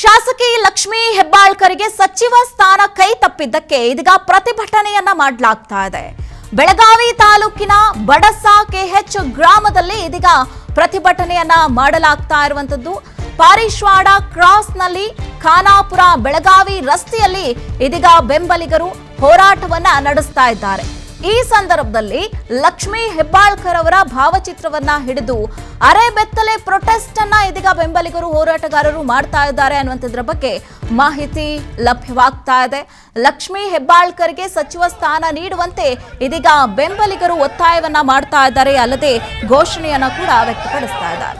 ಶಾಸಕಿ ಲಕ್ಷ್ಮೀ ಹೆಬ್ಬಾಳ್ಕರ್ಗೆ ಸಚಿವ ಸ್ಥಾನ ಕೈ ತಪ್ಪಿದ್ದಕ್ಕೆ ಇದೀಗ ಪ್ರತಿಭಟನೆಯನ್ನ ಮಾಡಲಾಗ್ತಾ ಇದೆ. ಬೆಳಗಾವಿ ತಾಲೂಕಿನ ಬಡಸ ಕೆಎಚ್ ಗ್ರಾಮದಲ್ಲಿ ಇದೀಗ ಪ್ರತಿಭಟನೆಯನ್ನ ಮಾಡಲಾಗ್ತಾ ಇರುವಂತದ್ದು. ಪಾರಿಶ್ವಾಡ ಕ್ರಾಸ್ನಲ್ಲಿ ಖಾನಾಪುರ ಬೆಳಗಾವಿ ರಸ್ತೆಯಲ್ಲಿ ಇದೀಗ ಬೆಂಬಲಿಗರು ಹೋರಾಟವನ್ನ ನಡೆಸ್ತಾ ಇದ್ದಾರೆ. ಈ ಸಂದರ್ಭದಲ್ಲಿ ಲಕ್ಷ್ಮೀ ಹೆಬ್ಬಾಳ್ಕರ್ ಅವರ ಭಾವಚಿತ್ರವನ್ನ ಹಿಡಿದು ಅರೆಬೆತ್ತಲೆ ಪ್ರೊಟೆಸ್ಟ್ ಅನ್ನ ಇದೀಗ ಬೆಂಬಲಿಗರು ಹೋರಾಟಗಾರರು ಮಾಡ್ತಾ ಇದ್ದಾರೆ ಅನ್ನುವಂಥದ್ರ ಬಗ್ಗೆ ಮಾಹಿತಿ ಲಭ್ಯವಾಗ್ತಾ ಇದೆ. ಲಕ್ಷ್ಮೀ ಹೆಬ್ಬಾಳ್ಕರ್ಗೆ ಸಚಿವ ಸ್ಥಾನ ನೀಡುವಂತೆ ಇದೀಗ ಬೆಂಬಲಿಗರು ಒತ್ತಾಯವನ್ನ ಮಾಡ್ತಾ ಇದ್ದಾರೆ, ಅಲ್ಲದೆ ಘೋಷಣೆಯನ್ನ ಕೂಡ ವ್ಯಕ್ತಪಡಿಸ್ತಾ ಇದ್ದಾರೆ.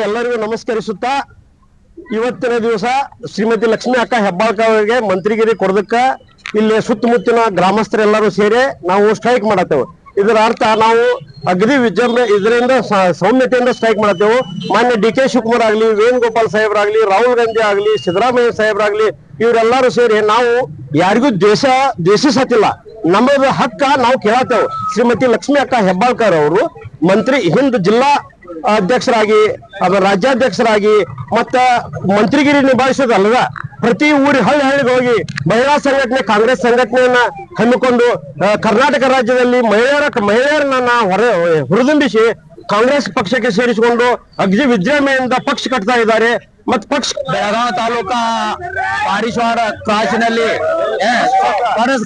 ಎಲ್ಲರಿಗೂ ನಮಸ್ಕರಿಸುತ್ತಾ ಇವತ್ತಿನ ದಿವಸ ಶ್ರೀಮತಿ ಲಕ್ಷ್ಮೀ ಅಕ್ಕ ಹೆಬ್ಬಾಳ್ಕರ್ ಅವರಿಗೆ ಮಂತ್ರಿಗಿರಿ ಕೊಡೋದಕ್ಕ ಇಲ್ಲಿ ಸುತ್ತಮುತ್ತಿನ ಗ್ರಾಮಸ್ಥರೆಲ್ಲರೂ ಸೇರಿ ನಾವು ಸ್ಟ್ರೈಕ್ ಮಾಡತ್ತೇವೆ. ಇದರ ಅರ್ಥ ನಾವು ಅಗದಿ ಇದರಿಂದ ಸೌಮ್ಯತೆಯಿಂದ ಸ್ಟ್ರೈಕ್ ಮಾಡತ್ತೇವೆ. ಮಾನ್ಯ ಡಿ.ಕೆ. ಶಿವಕುಮಾರ್ ಆಗ್ಲಿ, ವೇಣುಗೋಪಾಲ್ ಸಾಹೇಬ್ರಾಗ್ಲಿ, ರಾಹುಲ್ ಗಾಂಧಿ ಆಗ್ಲಿ, ಸಿದ್ದರಾಮಯ್ಯ ಸಾಹೇಬ್ರಾಗ್ಲಿ, ಇವರೆಲ್ಲರೂ ಸೇರಿ ನಾವು ಯಾರಿಗೂ ದ್ವೇಷಿಸತ್ತಿಲ್ಲ. ನಮ್ಮದು ಹಕ್ಕ ನಾವು ಕೇಳತ್ತೇವೆ. ಶ್ರೀಮತಿ ಲಕ್ಷ್ಮೀ ಅಕ್ಕ ಹೆಬ್ಬಾಳ್ಕರ್ ಅವರು ಮಂತ್ರಿ ಹಿಂದ್ ಜಿಲ್ಲಾ ಅಧ್ಯಕ್ಷರಾಗಿ ರಾಜ್ಯಾಧ್ಯಕ್ಷರಾಗಿ ಮತ್ತ ಮಂತ್ರಿಗಿರಿ ನಿಭಾಯಿಸೋದಲ್ಲದ ಪ್ರತಿ ಊರಿ ಹಳ್ಳಿಗೆ ಹೋಗಿ ಮಹಿಳಾ ಸಂಘಟನೆ ಕಾಂಗ್ರೆಸ್ ಸಂಘಟನೆಯನ್ನ ಹಮ್ಮಿಕೊಂಡು ಕರ್ನಾಟಕ ರಾಜ್ಯದಲ್ಲಿ ಮಹಿಳೆಯರನ್ನ ಹುರಿದುಂಬಿಸಿ ಕಾಂಗ್ರೆಸ್ ಪಕ್ಷಕ್ಕೆ ಸೇರಿಸಿಕೊಂಡು ಅಗ್ದಿ ವಿಜೃಂಭಣೆಯಿಂದ ಪಕ್ಷ ಕಟ್ತಾ ಇದ್ದಾರೆ. ಮತ್ ಪಕ್ಷ ಬೆಳಗಾವಿ ತಾಲೂಕಾ ಪಾರಿಶ್ವಾಡ ಕ್ರಾಸಿನಲ್ಲಿ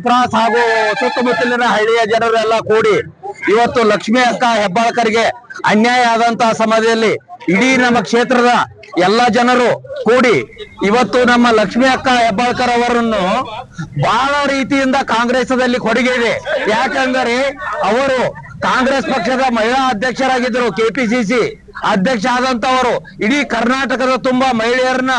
ಕ್ರಾಸ್ ಹಾಗೂ ಸುತ್ತಮುತ್ತಲಿನ ಹಳ್ಳಿಯ ಜನರೆಲ್ಲ ಕೂಡಿ ಇವತ್ತು ಲಕ್ಷ್ಮೀ ಅಕ್ಕ ಹೆಬ್ಬಾಳ್ಕರ್ಗೆ ಅನ್ಯಾಯ ಆದಂತಹ ಸಮಯದಲ್ಲಿ ಇಡೀ ನಮ್ಮ ಕ್ಷೇತ್ರದ ಎಲ್ಲ ಜನರು ಕೂಡಿ ಇವತ್ತು ನಮ್ಮ ಲಕ್ಷ್ಮೀ ಅಕ್ಕ ಹೆಬ್ಬಾಳ್ಕರ್ ಅವರನ್ನು ಬಹಳ ರೀತಿಯಿಂದ ಕಾಂಗ್ರೆಸ್ದಲ್ಲಿ ಕೊಡುಗೆ ಇದೆ. ಯಾಕಂದರೆ ಅವರು ಕಾಂಗ್ರೆಸ್ ಪಕ್ಷದ ಮಹಿಳಾ ಅಧ್ಯಕ್ಷರಾಗಿದ್ದರು, ಕೆಪಿಸಿಸಿ ಅಧ್ಯಕ್ಷ ಆದಂತವರು ಇಡೀ ಕರ್ನಾಟಕದ ತುಂಬಾ ಮಹಿಳೆಯರನ್ನ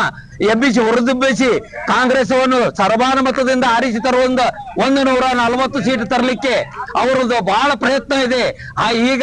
ಎಬ್ಬಿಸಿ ಹೊರದುಬ್ಬಿಸಿ ಕಾಂಗ್ರೆಸ್ವನ್ನು ಸರ್ವಾನುಮತದಿಂದ ಆರಿಸಿ ತರುವಂತ 140 ಸೀಟ್ ತರಲಿಕ್ಕೆ ಅವರದ್ದು ಬಹಳ ಪ್ರಯತ್ನ ಇದೆ. ಈಗ